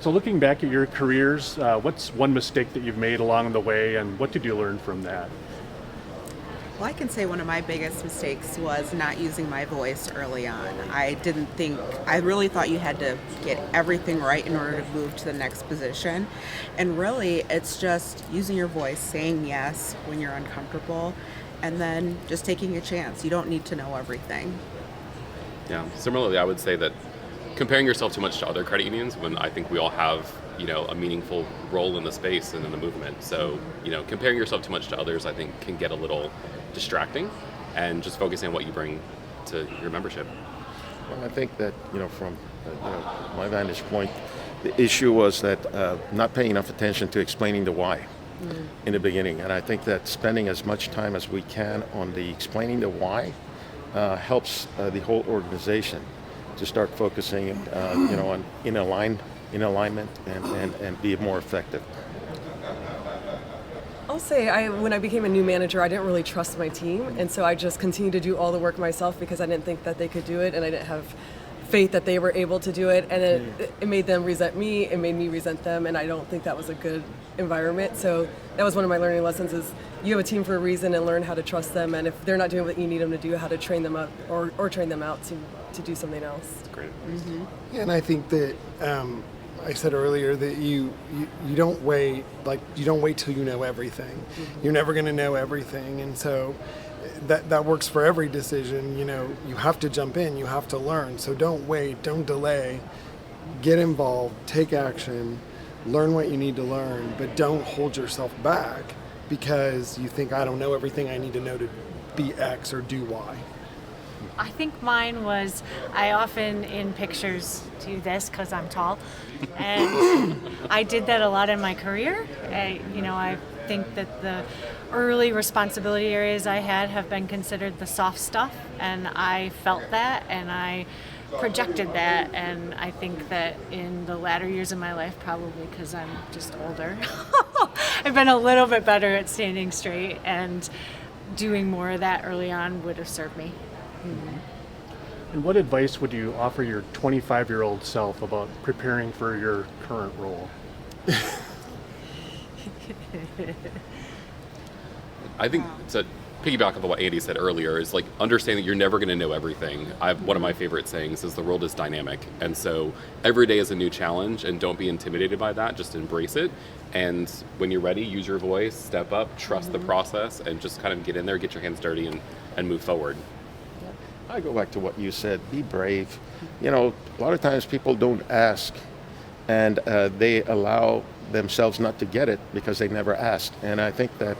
So looking back at your careers, what's one mistake that you've made along the way, and what did you learn from that? Well, I can say one of my biggest mistakes was not using my voice early on. I really thought you had to get everything right in order to move to the next position. And really, it's just using your voice, saying yes when you're uncomfortable, and then just taking a chance. You don't need to know everything. Yeah. Similarly, I would say that comparing yourself too much to other credit unions, when I think we all have, a meaningful role in the space and in the movement. So, comparing yourself too much to others, I think, can get a little distracting, and just focusing on what you bring to your membership. Well, I think that, from my vantage point, the issue was that not paying enough attention to explaining the why in the beginning. And I think that spending as much time as we can on the explaining the why helps the whole organization to start focusing, on in alignment and be more effective. I'll say when I became a new manager, I didn't really trust my team, and so I just continued to do all the work myself because I didn't think that they could do it, and I didn't have faith that they were able to do it, and it made them resent me, it made me resent them, and I don't think that was a good environment. So that was one of my learning lessons: is you have a team for a reason, and learn how to trust them, and if they're not doing what you need them to do, how to train them up or train them out to do something else. That's great. Mm-hmm. Yeah, and I think that I said earlier that you don't wait till you know everything. Mm-hmm. You're never going to know everything, and so that works for every decision. You have to jump in, you have to learn. So don't wait, don't delay. Get involved, take action, learn what you need to learn, but don't hold yourself back because you think I don't know everything I need to know to be X or do Y. I think mine was, I often in pictures do this because I'm tall, and I did that a lot in my career. I think that the early responsibility areas I had have been considered the soft stuff, and I felt that and I projected that, and I think that in the latter years of my life, probably because I'm just older, I've been a little bit better at standing straight, and doing more of that early on would have served me. Mm-hmm. And what advice would you offer your 25-year-old self about preparing for your current role? I think to piggyback on what Andy said earlier is like understand that you're never going to know everything. One of my favorite sayings is the world is dynamic, and so every day is a new challenge, and don't be intimidated by that. Just embrace it, and when you're ready, use your voice, step up, trust the process, and just kind of get in there, get your hands dirty, and move forward. I go back to what you said, be brave. A lot of times people don't ask, and they allow themselves not to get it because they never asked. And I think that,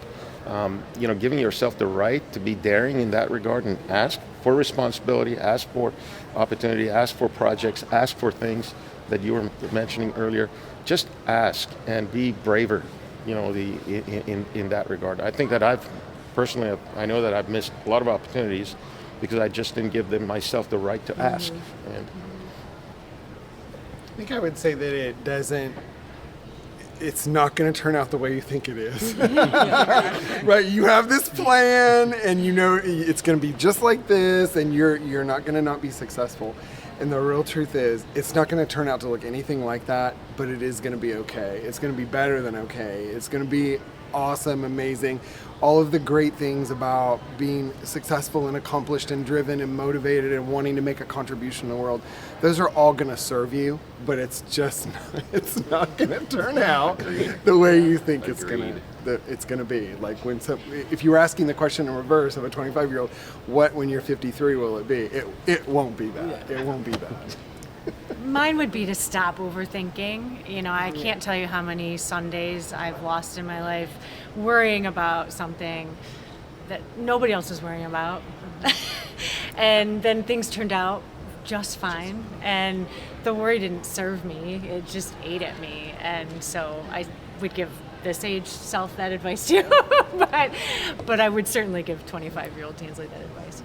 giving yourself the right to be daring in that regard and ask for responsibility, ask for opportunity, ask for projects, ask for things that you were mentioning earlier, just ask and be braver, in that regard. I think that I know that I've missed a lot of opportunities because I just didn't give myself the right to ask. And I think I would say that it's not going to turn out the way you think it is. Right? You have this plan and it's going to be just like this, and you're not going to not be successful. And the real truth is, it's not going to turn out to look anything like that, but it is going to be okay. It's going to be better than okay. It's going to be awesome, amazing. All of the great things about being successful and accomplished and driven and motivated and wanting to make a contribution in the world, those are all going to serve you, but it's not going to turn out the way you think it's going to be. Like if you were asking the question in reverse of a 25-year-old, what when you're 53 will it be? It won't be that. It won't be that. Mine would be to stop overthinking. I can't tell you how many Sundays I've lost in my life worrying about something that nobody else is worrying about. And then things turned out just fine. And the worry didn't serve me. It just ate at me. And so I would give this age self that advice too. but I would certainly give 25-year-old Tansley that advice.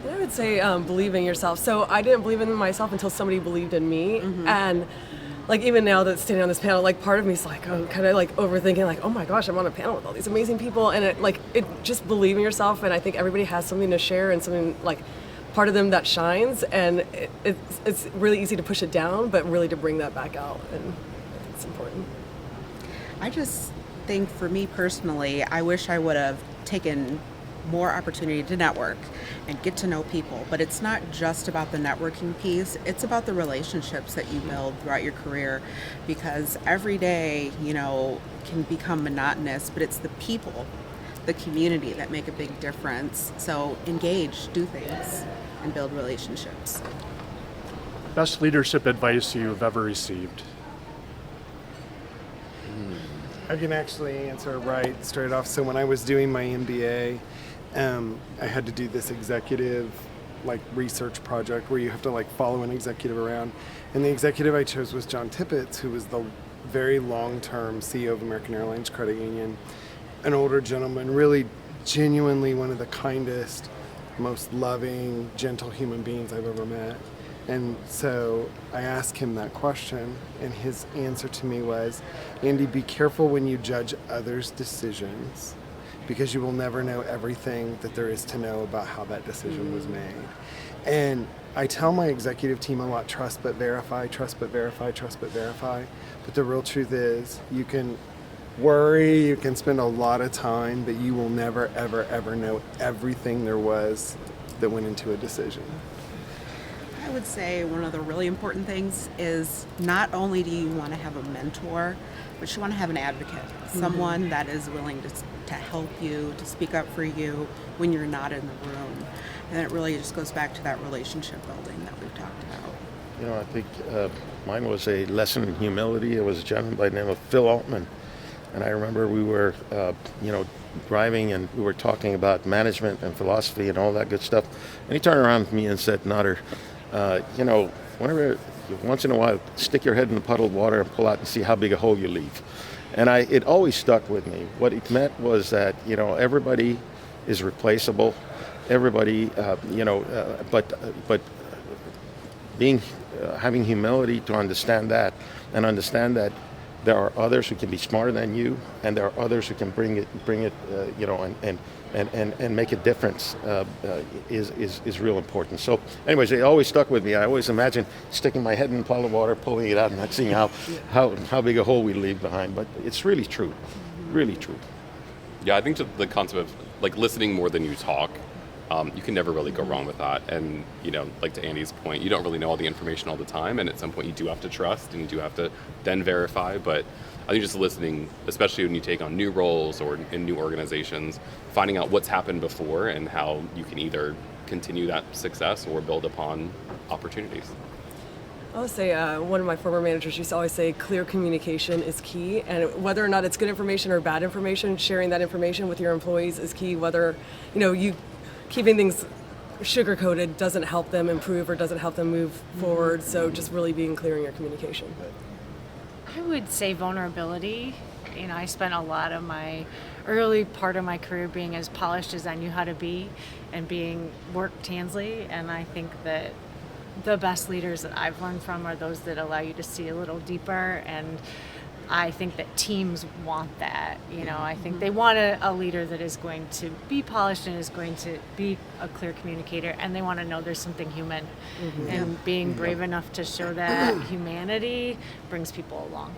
I would say believe in yourself. So I didn't believe in myself until somebody believed in me. Mm-hmm. And like even now that standing on this panel, like part of me is like kind of like overthinking, like, oh my gosh, I'm on a panel with all these amazing people, and it just believe in yourself. And I think everybody has something to share and something like part of them that shines, and it's really easy to push it down, but really to bring that back out. And I it's important. I just think for me personally, I wish I would have taken more opportunity to network and get to know people. But it's not just about the networking piece, it's about the relationships that you build throughout your career, because every day, can become monotonous, but it's the people, the community that make a big difference. So engage, do things, and build relationships. Best leadership advice you've ever received? I can actually answer right straight off. So when I was doing my MBA, I had to do this executive research project where you have to follow an executive around. And the executive I chose was John Tippett, who was the very long-term CEO of American Airlines Credit Union, an older gentleman, really genuinely one of the kindest, most loving, gentle human beings I've ever met. And so I asked him that question, and his answer to me was, Andy, be careful when you judge others' decisions, because you will never know everything that there is to know about how that decision was made. And I tell my executive team a lot, trust but verify, trust but verify, trust but verify. But the real truth is, you can worry, you can spend a lot of time, but you will never, ever, ever know everything there was that went into a decision. I would say one of the really important things is not only do you want to have a mentor, but you want to have an advocate, someone that is willing to help you, to speak up for you when you're not in the room. And it really just goes back to that relationship building that we've talked about. I think mine was a lesson in humility. It was a gentleman by the name of Phil Altman. And I remember we were, driving, and we were talking about management and philosophy and all that good stuff. And he turned around to me and said, Nutter, whenever, once in a while, stick your head in the puddled water and pull out and see how big a hole you leave. And it always stuck with me. What it meant was that, everybody is replaceable. Everybody, but having humility to understand that, and understand that there are others who can be smarter than you, and there are others who can bring it, and make a difference is real important. So, anyways, it always stuck with me. I always imagined sticking my head in a puddle of water, pulling it out, and not seeing how big a hole we leave behind. But it's really true, really true. Yeah, I think the concept of listening more than you talk, you can never really go wrong with that. And to Andy's point, you don't really know all the information all the time, and at some point you do have to trust, and you do have to then verify. But I think just listening, especially when you take on new roles or in new organizations, finding out what's happened before and how you can either continue that success or build upon opportunities. I would say one of my former managers used to always say clear communication is key, and whether or not it's good information or bad information, sharing that information with your employees is key. Whether you keeping things sugar-coated doesn't help them improve or doesn't help them move forward, so just really being clear in your communication. I would say vulnerability. I spent a lot of my early part of my career being as polished as I knew how to be and being worked Tansley, and I think that the best leaders that I've learned from are those that allow you to see a little deeper, and I think that teams want that. I think they want a leader that is going to be polished and is going to be a clear communicator, and they want to know there's something human. And being brave enough to show that humanity brings people along.